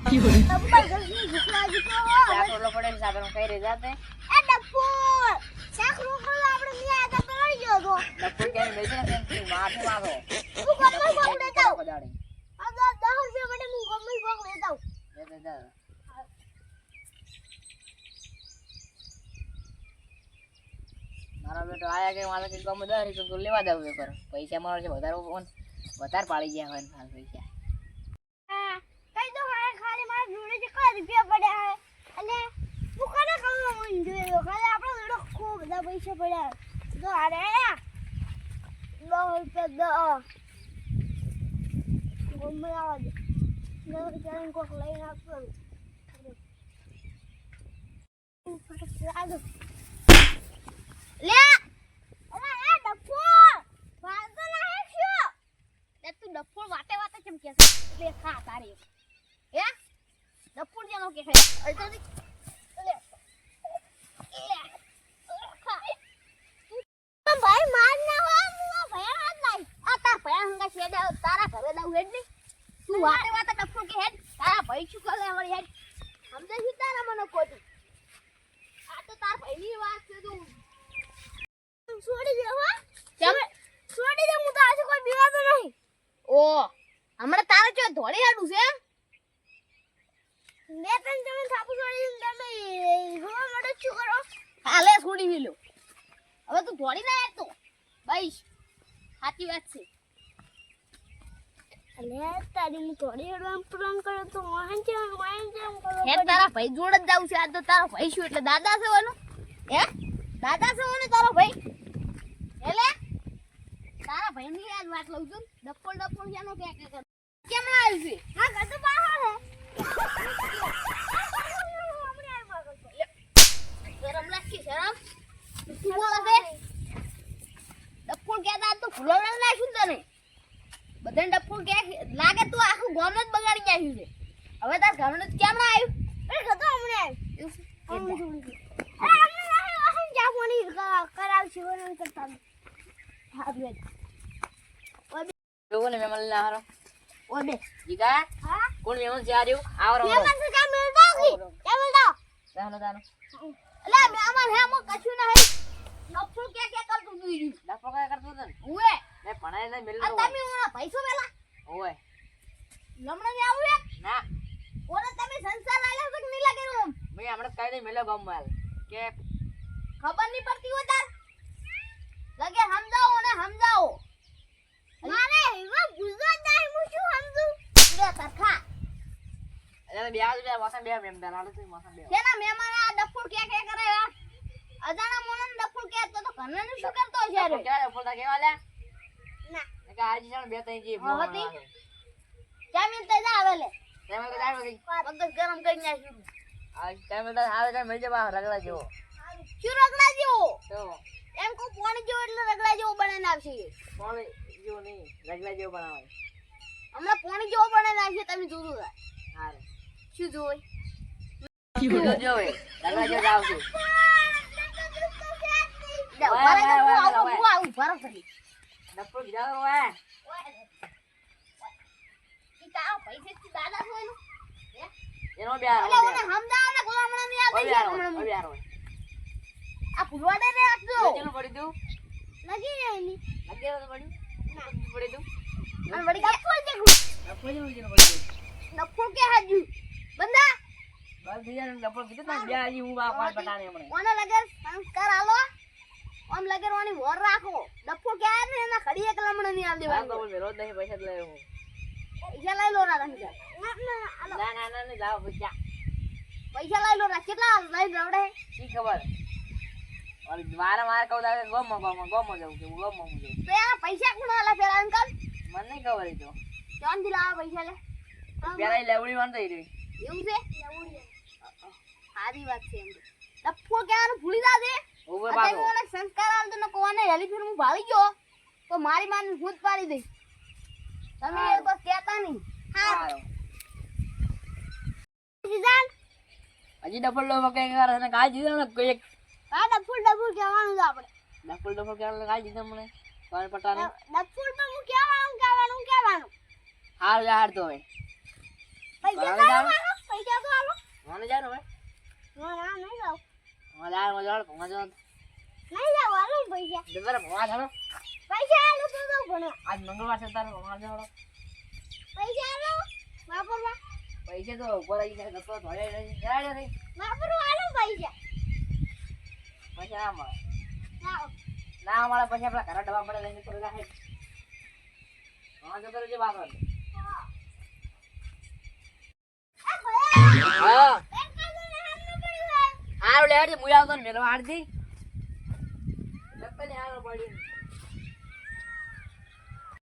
ડબ્બા જલ્દી ભૂખ લાગી તો શાક રોટલો પડે છે સાગર કઈ રે જાતે એ ડબ્બો શાક રોટલો આપણે ની આદા પડી ગયો તો ડબ્બો ક્યારે મેં છે ને કેમ માથે મારો તું ગમે કોક લેતા આવ કદાડે આ 10 રૂપિયા માટે હું ગમે કોક લેતા આવ દે મારા બેટો આયા કે મારે કે ગમે 10 રૂપિયા તો લેવા દઉં પર પૈસા મારો છે વધારે પાડી ગયા હોય હાલ પૈસા કઈ તો ખાલી મારા જોડે જે કઈ રૂપિયા પડ્યા હે અને હું કોને કહું હું જોયો ખાલી આપણો જોડે ખૂબ બધા પૈસા પડ્યા જો અરે 10 રૂપિયા ગમે આવા દે ચાલ કોક લઈને આપો લે અરે એ ડફો વાંધો ના હે શું લે તું ડફો વાતે વાતે કેમ કે લે ખા તારી હે ડફો જેનો કે હે અડતો લે ખા તું ભાઈ માર ના હો હું ભયા હાથ લાઈ આ તાર ભયા હંગા છેડા તારા ઘરે દઉં હેડ ની તું વાતે વાતે ડફો કે હેડ તારા ભાઈ શું કરે વળી હેડ સમજે છે તારા મને કોતું આ તો તાર ભાઈની વાત છે તું છોડી દે હો કેમ છોડી દે હું તો આજે કોઈ બીવાતો નહીં ઓ હમણાં તારે જો ધોળી હાડું છે મે તને તમે થાપુ છોડી તમે રોવા માટે શું કરો હાલે છોડી મેલો હવે તું ધોળી ના યાર તો ભાઈ સાચી વાત છે અલે તારી હું ધોળી હાડવા પ્લાન કર્યો તો વાહન છે કરો હે તારા ભાઈ જોડે જ જાવ છે આ તો તારો ભાઈ શું એટલે દાદા છે ઓનો હે દાદા છે ઓને તારો ભાઈ એટલે તારા ભાઈની યાદ વાત લઉં છું ડપ્પો જાનો કે કર કેમ ના આવ્યું છે હા ઘર તો બહાર હે ગરમ લાગી શરમ તું બોલે છે ડપ્પો કેતા તો ફૂલો રંગ નાખ્યું તને બધાને ડપ્પો કે લાગે તું આખું ગામ જ બગાડી નાખ્યું છે હવે તાર ઘરનું કેમ ના આવ્યું એ ખતો હમણે આવ્યું જામોની કરાવશે ઓન કરતા હા બે લોકો ને મેમલ ના હારો ઓ બે જીગા હા કોણ મેમલ છે આર્યો આવરો મેમન સે કામ મિલતા કી કેમ મિલતા દાનો અલે મેમન હે મો કશું ના હે નફો કે કરતું તું ડફો કયા કરતો તને ઓએ મે ભણાય ને મેલ આ તમે ઓના પૈસો વેલા ઓય લમણે ને આવું હે ના ઓને તમે સંસાર આલ્યો તો નહીં લાગે રૂમ મે હમણાં કઈ દે મેલો ગામમાં કે ખબર નહીં પડતી હો તાર લગે સમજાવો ને સમજાવો મારે એવા ગુજરાત જાય હું શું સમજુ લે તરખા અરે બેઆ બે મોસમ બે મેમ દાલાડો તો મોસમ બે કેના મહેમાન આ ડફુર કે કરે અજાણા મોણન ડફુર કે તો ઘરનું શું કરતો છે રે ક્યારે બોલતા કેવા લે ના કે આજે જાણ બે તઈ જી હતી જામીન તે જા આવે લે તેમાં તો જાય વગી પગ ગરમ કરી નાખ્યું આ ટાઈમ તો આવે કે મેજે બા રગડા જેવો શું રગડા જેવો તો એમ કો પાણી જેવો એટલે રગડા જેવો બનાવીને આવશે કોણ જેવો નહીં રગડા જેવો બનાવે હમણાં પાણી જેવો બનાવીને આવશે તમે જોજો હારે શું જોઈ જોવે રગડા જેવો આવશે ડપ્પો જાવ ઓય એનો બે આરો આ ફુલવાડે રે આપજો ચેલું પડી દઉં લગી એની લગે તો પડી ના પડી દઉં અને વડી કાપો છે ડપ્પો જેવું જેનું પડી દઉં નફો કે હાજુ બંદા બસ બીજા ડપ્પો કીધું ને બે આજી હું આ પાટ બટાને હમણે ઓને લગે સંસ્કાર આલો ઓમ લગે ઓની વોર રાખો ડફો કે આ ને એના ખડી એક લમણે ની આલ હા દેવાનું તો મેરો જ નહીં પૈસા જ લઈ હું પૈસા લઈ લો રા તમે ના લાવ પૈસા પૈસા લઈ લો રા કેટલા લઈ રવડે કી ખબર ઓર મારે કહું તારે ગમ જાઉં કે ગમ જાઉં તો આ પૈસા કોણ આલા પેલા અંકલ મને નહીં ખબર એ તો કોણ દિલા પૈસા લે પેલા એ લેવડી વાન થઈ રહી એવું છે સારી વાત છે એમ ડફો ક્યાંનું ભૂલી જાજે ઓવર તમે બાગો મને સંસ્કાર આલ તો કોને હેલી ફિર હું ભાળી ગયો તો મારી માને ભૂત પાડી દઈશ તમે એ બસ કહેતા નહીં હારો જીજાન હજી ડબલ લો મકે કરે ને કાઈ દીધો ને કોઈ એક આ ડફુર કહેવાનું છે આપણે ડબલ કરે કાઈ દીધો મને કોણ પટાને ડફુર તો હું કહેવાનું હાર જા હાર તો હવે પૈસા લાવવાનો જાવ ભણવા જાવ નહીં જાવ હાલો પૈસા દબારે ભણવા જાવ પૈસા હાલો તો જાવ ભણવા આજ મંગળવાર છે તારે ભણવા જાવ પૈસા હાલો વાપરવા પૈસા તો ઉપર આવી જાય ગતો ધોળે રહી જાય નહીં વાપરવા હાલો પૈસા પૈસા ના મળે લાવો ના મળે પછી આપણા ઘરે ડબ્બા પડે લઈને તો રાખે ભણવા જતો રહેજે બાપા આ ભયા હા એક કાલે હાથ ન પડ્યું હારું લે હાડજે મુયા આવતો ને મેલો હાડજી લપને હારું પડ્યું